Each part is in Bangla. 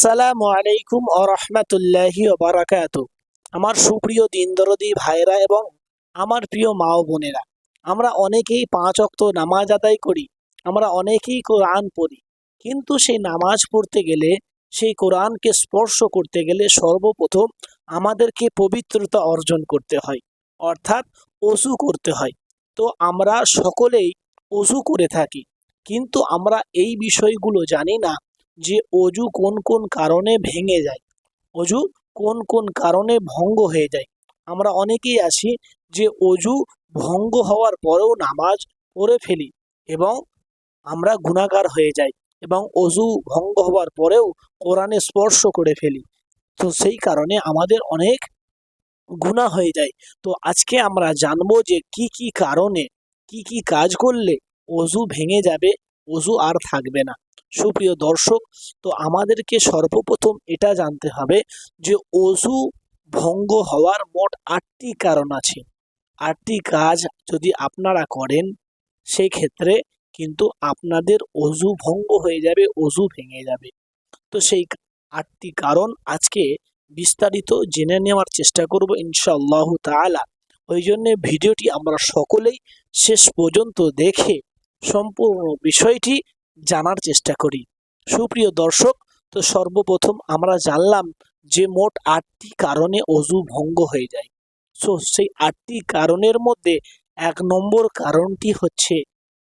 আসসালামু আলাইকুম ও রহমতুল্লাহি ওয়া বারাকাতুহু। আমার সুপ্রিয় দিনদরদি ভাইরা এবং আমার প্রিয় মা ও বোনেরা, আমরা অনেকেই ৫ ওয়াক্ত নামাজ আদায় করি, আমরা অনেকেই কোরআন পড়ি, কিন্তু সেই নামাজ পড়তে গেলে, সেই কোরআনকে স্পর্শ করতে গেলে সর্বপ্রথম আমাদেরকে পবিত্রতা অর্জন করতে হয়, অর্থাৎ ওযু করতে হয়। তো আমরা সকলেই ওযু করে থাকি, কিন্তু আমরা এই বিষয়গুলো জানি না যে অজু কোন কোন কারণে ভেঙে যায়, অজু কোন কোন কারণে ভঙ্গ হয়ে যায়। আমরা অনেকেই আছি যে অজু ভঙ্গ হওয়ার পরেও নামাজ পড়ে ফেলি এবং আমরা গুনাহগার হয়ে যাই, এবং অজু ভঙ্গ হওয়ার পরেও কোরআনে স্পর্শ করে ফেলি। তো সেই কারণে আমাদের অনেক গুনাহ হয়ে যায়। তো আজকে আমরা জানবো যে কি কি কারণে, কি কি কাজ করলে অজু ভেঙে যাবে, অজু আর থাকবে না। সুপ্রিয় দর্শক, তো আমাদেরকে সর্বপ্রথম এটা জানতে হবে যে অজু ভঙ্গ হওয়ার মোট ৮টি কারণ আছে। ৮টি কাজ যদি আপনারা করেন, সেই ক্ষেত্রে কিন্তু আপনাদের অজু ভঙ্গ হয়ে যাবে, অজু ভেঙে যাবে। তো সেই ৮টি কারণ আজকে বিস্তারিত জেনে নেওয়ার চেষ্টা করব ইনশাআল্লাহু তাআলা। ওই জন্য ভিডিওটি আমরা সকলেই শেষ পর্যন্ত দেখে সম্পূর্ণ বিষয়টি জানার চেষ্টা করি। সুপ্রিয় দর্শক, তো সর্বপ্রথম আমরা জানলাম যে মোট ৮টি কারণে অজু ভঙ্গ হয়ে যায়। সো সেই ৮টি কারণের মধ্যে ১ নম্বর কারণটি হচ্ছে,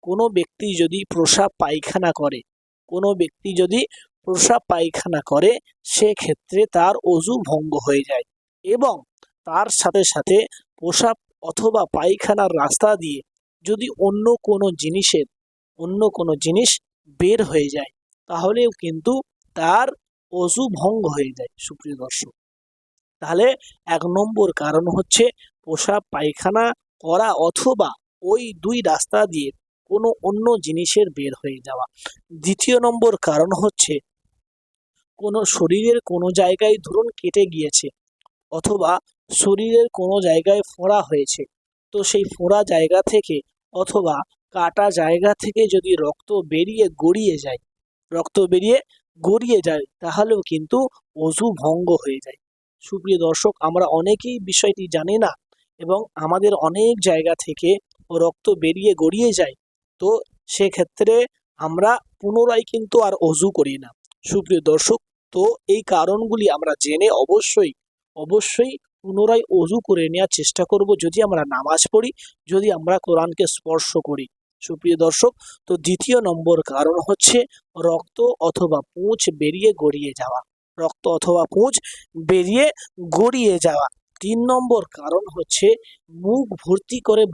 কোনো ব্যক্তি যদি প্রস্রাব পায়খানা করে, কোনো ব্যক্তি যদি প্রস্রাব পায়খানা করে, সেক্ষেত্রে তার অজু ভঙ্গ হয়ে যায়। এবং তার সাথে সাথে প্রস্রাব অথবা পায়খানার রাস্তা দিয়ে যদি অন্য কোনো জিনিস বের হয়ে যায়, তাহলেও কিন্তু তার অজু ভঙ্গ হয়ে যায়। সুপ্রিয় দর্শক, তাহলে ১ নম্বর কারণ হচ্ছে প্রস্রাব পায়খানা করা অথবা ওই ২ রাস্তা দিয়ে কোনো অন্য জিনিসের বের হয়ে যাওয়া। দ্বিতীয় নম্বর কারণ হচ্ছে, কোনো শরীরের কোনো জায়গায় ধরুন কেটে গিয়েছে, অথবা শরীরের কোনো জায়গায় ফোঁড়া হয়েছে, তো সেই ফোঁড়া জায়গা থেকে অথবা কাটা জায়গা থেকে যদি রক্ত বেরিয়ে গড়িয়ে যায়, তাহলেও কিন্তু অজু ভঙ্গ হয়ে যায়। সুপ্রিয় দর্শক, আমরা অনেকেই বিষয়টি জানি না এবং আমাদের অনেক জায়গা থেকে রক্ত বেরিয়ে গড়িয়ে যায়, তো সেক্ষেত্রে আমরা পুনরায় কিন্তু আর অজু করি না। সুপ্রিয় দর্শক, তো এই কারণগুলি আমরা জেনে অবশ্যই পুনরায় অজু করে নেওয়ার চেষ্টা করব, যদি আমরা নামাজ পড়ি, যদি আমরা কোরআনকে স্পর্শ করি। সুপ্রিয় দর্শক, তো দ্বিতীয় নম্বর কারণ হচ্ছে রক্ত অথবা পুঁজ বেরিয়ে গড়িয়ে যাওয়া। ৩ নম্বর কারণ হচ্ছে মুখ ভর্তি করে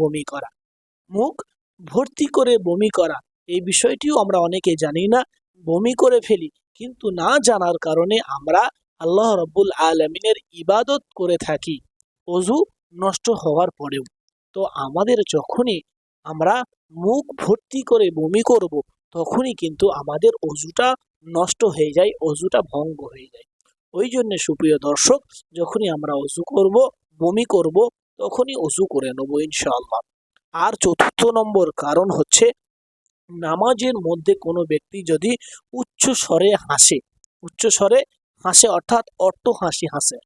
বমি করা। এই বিষয়টিও আমরা অনেকে জানি না, বমি করে ফেলি, কিন্তু না জানার কারণে আমরা আল্লাহ রাব্বুল আলামিনের ইবাদত করে থাকি অজু নষ্ট হওয়ার পরেও। তো আমাদের যখনই আমরা মুখ ভর্তি করে বমি করব, তখনই কিন্তু আমাদের অজুটা নষ্ট হয়ে যায়, অজুটা ভঙ্গ হয়ে যায়। ওই জন্য সুপ্রিয় দর্শক, যখনই আমরা অজু করব, বমি করব, তখনই অজু করে নেব ইনশাআল্লাহ। আর ৪র্থ নম্বর কারণ হচ্ছে, নামাজের মধ্যে কোনো ব্যক্তি যদি উচ্চ স্বরে হাসে অর্থাৎ অট্ট হাসি হাসে,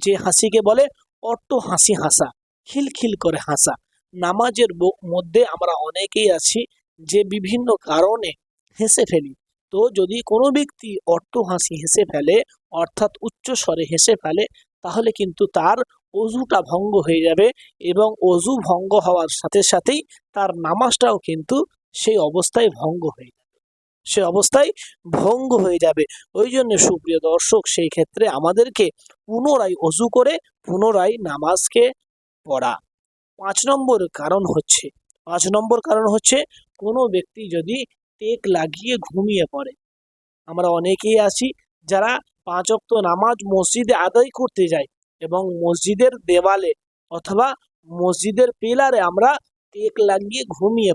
যে হাসিকে বলে অট্ট হাসি হাসা, খিলখিল করে হাসা। নামাজের মধ্যে আমরা অনেকেই আছি যে বিভিন্ন কারণে হেসে ফেলি। তো যদি কোনো ব্যক্তি অট্ট হাসি হেসে ফেলে, অর্থাৎ উচ্চ স্বরে হেসে ফেলে, তাহলে কিন্তু তার অজুটা ভঙ্গ হয়ে যাবে, এবং অজু ভঙ্গ হওয়ার সাথে সাথেই তার নামাজটাও কিন্তু সেই অবস্থায় ভঙ্গ হয়ে যাবে। ওই জন্য সুপ্রিয় দর্শক, সেই ক্ষেত্রে আমাদেরকে পুনরায় অজু করে পুনরায় নামাজকে পড়া। ৫ নম্বর কারণ হচ্ছে কোনো ব্যক্তি যদি টেক লাগিয়ে ঘুমিয়ে পড়ে। আমরা অনেকেই আছি যারা ৫ ওয়াক্ত নামাজ মসজিদে আদায় করতে যায়, এবং মসজিদের দেওয়ালে অথবা মসজিদের পিলারে আমরা টেক লাগিয়ে ঘুমিয়ে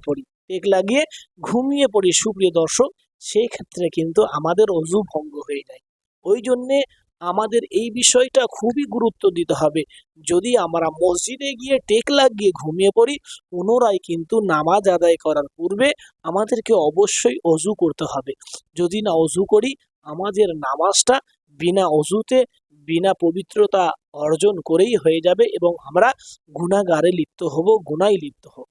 পড়ি। সুপ্রিয় দর্শক, সেই ক্ষেত্রে কিন্তু আমাদের অজু ভঙ্গ হয়ে যায়। ওই জন্যে আমাদের এই বিষয়টা খুবই গুরুত্ব দিতে হবে। যদি আমরা মসজিদে গিয়ে টেক লাগিয়ে ঘুমিয়ে পড়ি, পুনরায় কিন্তু নামাজ আদায় করার পূর্বে আমাদেরকে অবশ্যই অজু করতে হবে। যদি না অজু করি, আমাদের নামাজটা বিনা অজুতে বিনা পবিত্রতা অর্জন করেই হয়ে যাবে এবং আমরা গুনাহগারে লিপ্ত হব, গুনায় লিপ্ত হব।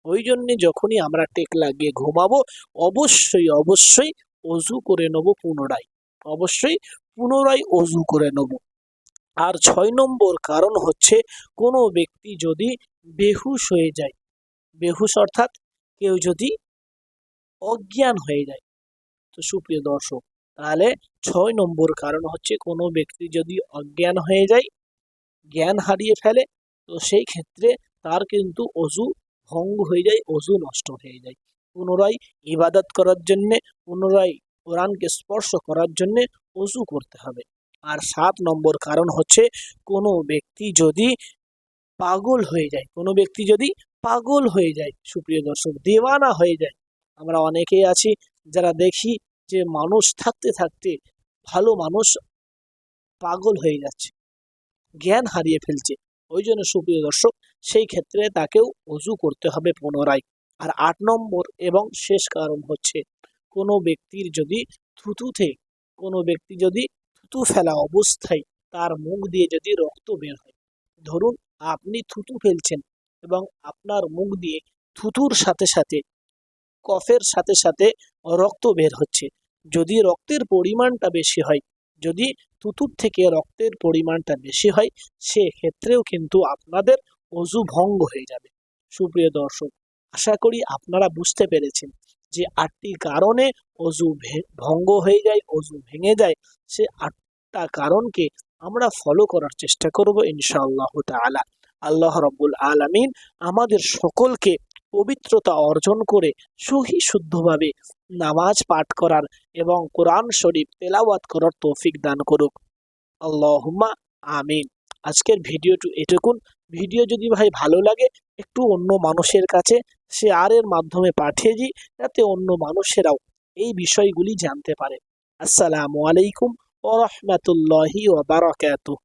ওই জন্যে যখনই আমরা টেক লাগিয়ে ঘুমাবো অবশ্যই অবশ্যই অজু করে নেব পুনরায়, অবশ্যই পুনরায় অজু করে নেব। আর 6 নম্বর কারণ হচ্ছে কোনো ব্যক্তি যদি বেহুশ হয়ে যায়, বেহুশ অর্থাৎ কেউ যদি অজ্ঞান হয়ে যায়। তো সুপ্রিয় দর্শক, তাহলে 6 নম্বর কারণ হচ্ছে কোনো ব্যক্তি যদি অজ্ঞান হয়ে যায়, জ্ঞান হারিয়ে ফেলে, তো সেই ক্ষেত্রে তার কিন্তু অজু ভঙ্গ হয়ে যায়, অজু নষ্ট হয়ে যায়। পুনরায় ইবাদত করার জন্যে, পুনরায় কোরআনকে স্পর্শ করার জন্যে অজু করতে হবে। আর 7 নম্বর কারণ হচ্ছে কোনো ব্যক্তি যদি পাগল হয়ে যায়, কোনো ব্যক্তি যদি পাগল হয়ে যায়, সুপ্রিয় দর্শক, দেওয়ানা হয়ে যায়। আমরা অনেকেই আছি যারা দেখি যে মানুষ থাকতে থাকতে ভালো মানুষ পাগল হয়ে যাচ্ছে, জ্ঞান হারিয়ে ফেলছে। ওই জন্য সুপ্রিয় দর্শক, সেই ক্ষেত্রে তাকেও অজু করতে হবে পুনরায়। আর 8 নম্বর এবং শেষ কারণ হচ্ছে কোনো ব্যক্তির যদি থুতুতে, কোনো ব্যক্তি যদি থুতু ফেলা অবস্থায় তার মুখ দিয়ে যদি রক্ত বের হয়, ধরুন আপনি থুতু ফেলছেন এবং আপনার মুখ দিয়ে থুতুর সাথে সাথে, কফের সাথে সাথে রক্ত বের হচ্ছে, যদি রক্তের পরিমাণটা বেশি হয়, যদি থুতুর থেকে রক্তের পরিমাণটা বেশি হয়, সেক্ষেত্রেও কিন্তু আপনাদের অজু ভঙ্গ হয়ে যাবে। সুপ্রিয় দর্শক, আশা করি আপনারা বুঝতে পেরেছেন যে 8টি কারণে অজু ভঙ্গ হয়ে যায়, অজু ভেঙে যায়। সে 8টা কারণকে আমরা ফলো করার চেষ্টা করব ইনশাআল্লাহ তাআলা। আল্লাহ রাব্বুল আলামিন আমাদের সকলকে পবিত্রতা অর্জন করে সহি শুদ্ধভাবে নামাজ পাঠ করার এবং কোরআন শরীফ তেলাওয়াত করার তৌফিক দান করুক। আল্লাহুম্মা আমিন। আজকের ভিডিওটি এটুকুন। ভিডিও যদি ভাই ভালো লাগে একটু অন্য মানুষের কাছে শেয়ারের মাধ্যমে পাঠিয়ে দিই, যাতে অন্য মানুষেরাও এই বিষয়গুলি জানতে পারে। আসসালামু আলাইকুম ওয়া রাহমাতুল্লাহি ওয়া বারাকাতুহু।